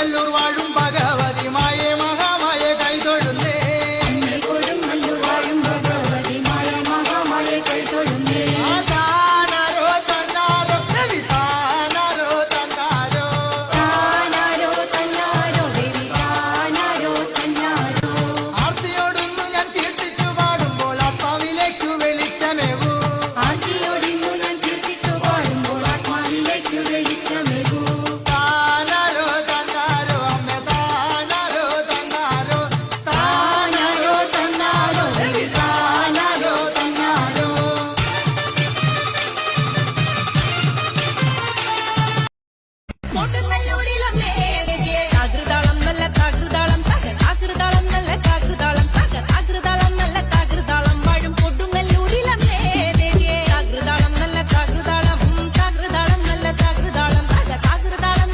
കൊടുങ്ങല്ലൂർ വാഴും ഭഗവതി മായേ മഹാമായ കൈതൊഴുന്നേ കൊടുങ്ങല്ലൂർ വാഴും ഭഗവതി മായ മഹാമായ കൈതൊഴുന്നേ താനാരോ തന്നാരോ ദേവി താനാരോ തന്നാരോ താനാരോ തന്നാരോ ദേവി താനാരോ തന്നാരോ ആർത്തിയോടൊന്നു ഞാൻ കീർത്തിച്ചു പാടുമ്പോൾ ആത്മാവിലേക്കു വെളിച്ചമേവൂ ആർത്തിയോടിന്നു ഞാൻ കീർത്തിച്ചു പാടുമ്പോൾ ആത്മാവിലേക്കു വെളിച്ചമേകൂ താനാരോ തന്നാരോ അമ്മേ താനാരോ തന്നാരോ താനാരോ തന്നാരോ ദേവി താനാരോ തന്നാരോ കൊടുങ്ങല്ലൂരിലമ്മേ